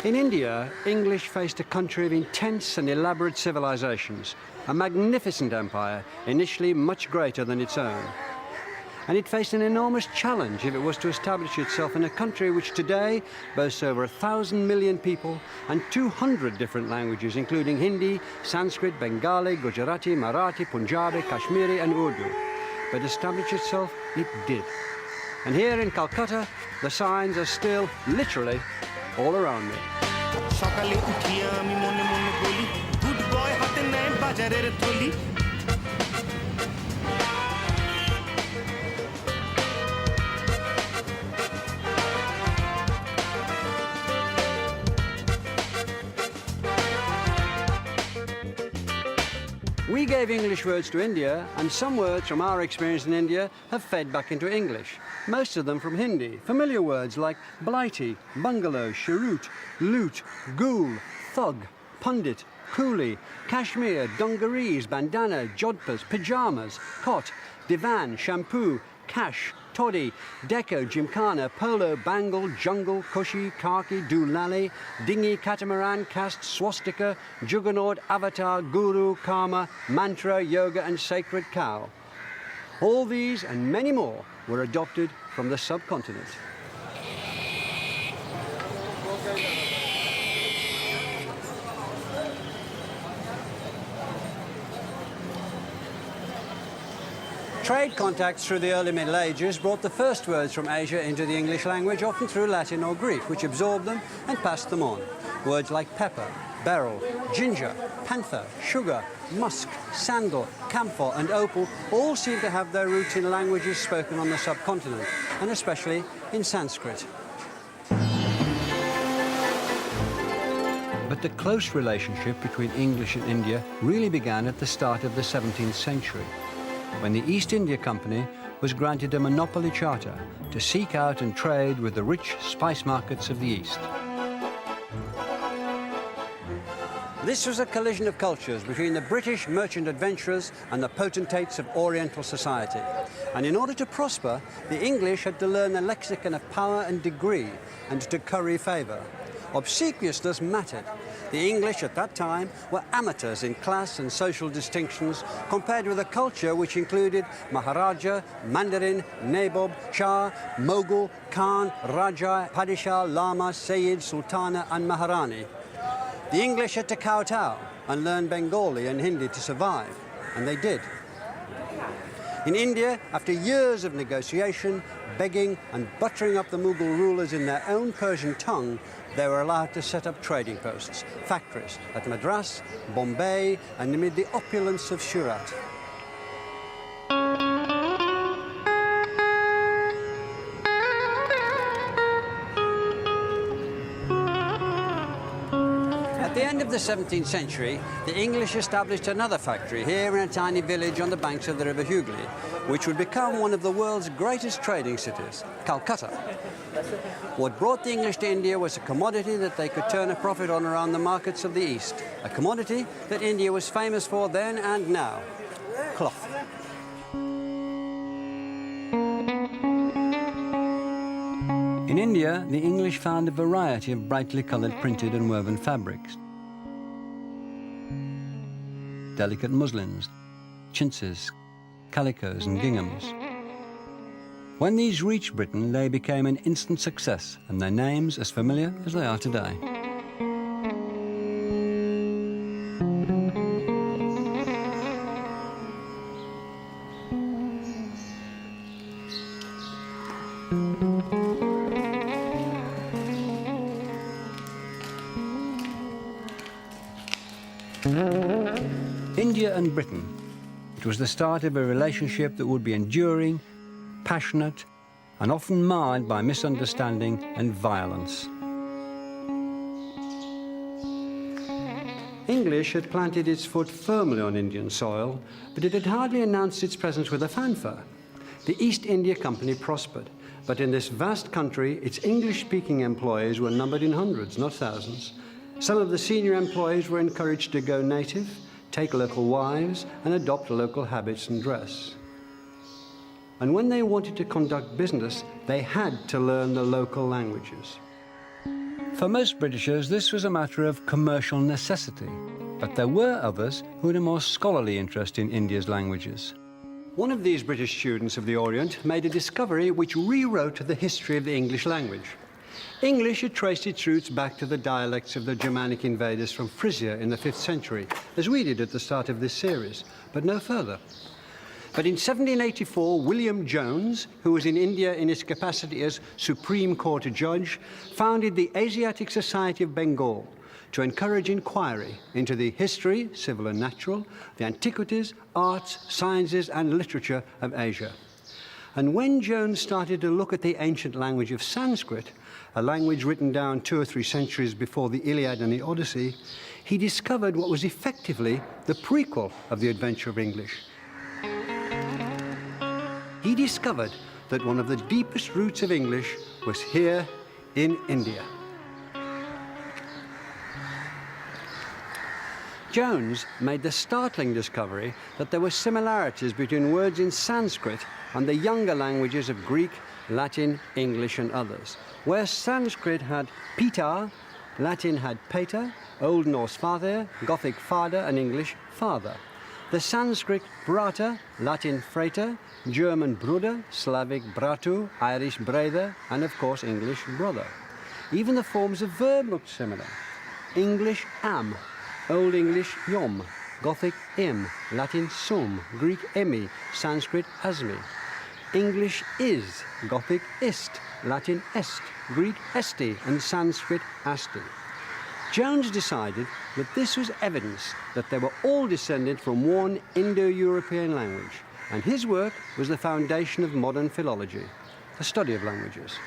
In India, English faced a country of intense and elaborate civilizations, a magnificent empire, initially much greater than its own. And it faced an enormous challenge if it was to establish itself in a country which today boasts over 1,000 million people and 200 different languages, including Hindi, Sanskrit, Bengali, Gujarati, Marathi, Punjabi, Kashmiri and Urdu. But establish itself, it did. And here in Calcutta, the signs are still, literally, all around me. We gave English words to India, and some words from our experience in India have fed back into English, most of them from Hindi. Familiar words like blighty, bungalow, cheroot, loot, ghoul, thug, pundit, coolie, kashmir, dungarees, bandana, jodhpurs, pyjamas, cot, divan, shampoo, cash, toddy, deco, gymkhana, polo, bangle, jungle, cushy, khaki, doolally, dinghy, catamaran, caste, swastika, juggernaut, avatar, guru, karma, mantra, yoga and sacred cow. All these and many more were adopted from the subcontinent. Trade contacts through the early Middle Ages brought the first words from Asia into the English language, often through Latin or Greek, which absorbed them and passed them on. Words like pepper, beryl, ginger, panther, sugar, musk, sandal, camphor and opal all seem to have their roots in languages spoken on the subcontinent, and especially in Sanskrit. But the close relationship between English and India really began at the start of the 17th century, when the East India Company was granted a monopoly charter to seek out and trade with the rich spice markets of the East. This was a collision of cultures between the British merchant adventurers and the potentates of Oriental society. And in order to prosper, the English had to learn the lexicon of power and degree and to curry favour. Obsequiousness mattered. The English at that time were amateurs in class and social distinctions compared with a culture which included Maharaja, Mandarin, Nabob, Shah, Mughal, Khan, Raja, Padishah, Lama, Sayyid, Sultana and Maharani. The English had to kowtow and learn Bengali and Hindi to survive, and they did. In India, after years of negotiation, begging and buttering up the Mughal rulers in their own Persian tongue, they were allowed to set up trading posts, factories at Madras, Bombay and amid the opulence of Surat. At the end of the 17th century, the English established another factory here in a tiny village on the banks of the River Hooghly, which would become one of the world's greatest trading cities, Calcutta. What brought the English to India was a commodity that they could turn a profit on around the markets of the East, a commodity that India was famous for then and now, cloth. In India, the English found a variety of brightly coloured printed and woven fabrics, delicate muslins, chintzes, calicos and ginghams. When these reached Britain, they became an instant success, and their names as familiar as they are today. India and Britain. It was the start of a relationship that would be enduring, passionate, and often marred by misunderstanding and violence. English had planted its foot firmly on Indian soil, but it had hardly announced its presence with a fanfare. The East India Company prospered, but in this vast country, its English-speaking employees were numbered in hundreds, not thousands. Some of the senior employees were encouraged to go native, take local wives, and adopt local habits and dress. And when they wanted to conduct business, they had to learn the local languages. For most Britishers, this was a matter of commercial necessity, but there were others who had a more scholarly interest in India's languages. One of these British students of the Orient made a discovery which rewrote the history of the English language. English had traced its roots back to the dialects of the Germanic invaders from Frisia in the 5th century, as we did at the start of this series, but no further. But in 1784, William Jones, who was in India in his capacity as Supreme Court judge, founded the Asiatic Society of Bengal to encourage inquiry into the history, civil and natural, the antiquities, arts, sciences and literature of Asia. And when Jones started to look at the ancient language of Sanskrit, a language written down 2 or 3 centuries before the Iliad and the Odyssey, he discovered what was effectively the prequel of the adventure of English. He discovered that one of the deepest roots of English was here in India. Jones made the startling discovery that there were similarities between words in Sanskrit and the younger languages of Greek, Latin, English and others. Where Sanskrit had Pita, Latin had Pater, Old Norse Father, Gothic Father and English Father. The Sanskrit brata, Latin frater, German Bruder, Slavic bratu, Irish brother, and of course English brother. Even the forms of verb looked similar. English am, Old English yom, Gothic im, Latin sum, Greek emi, Sanskrit asmi. English is, Gothic ist, Latin est, Greek esti, and Sanskrit asti. Jones decided that this was evidence that they were all descended from one Indo-European language, and his work was the foundation of modern philology, the study of languages.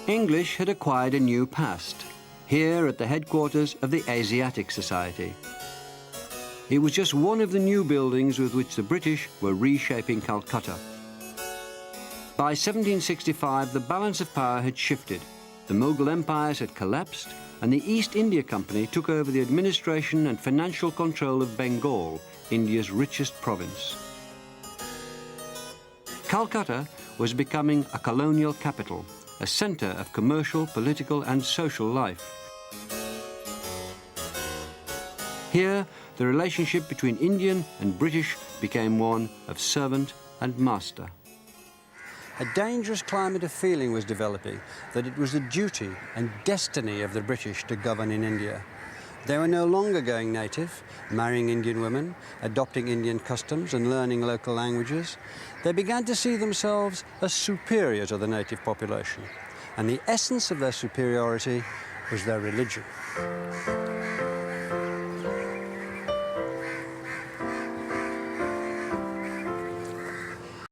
English had acquired a new past, here at the headquarters of the Asiatic Society. It was just one of the new buildings with which the British were reshaping Calcutta. By 1765, the balance of power had shifted. The Mughal empires had collapsed, and the East India Company took over the administration and financial control of Bengal, India's richest province. Calcutta was becoming a colonial capital, a centre of commercial, political and social life. Here, the relationship between Indian and British became one of servant and master. A dangerous climate of feeling was developing that it was the duty and destiny of the British to govern in India. They were no longer going native, marrying Indian women, adopting Indian customs and learning local languages. They began to see themselves as superior to the native population, and the essence of their superiority was their religion.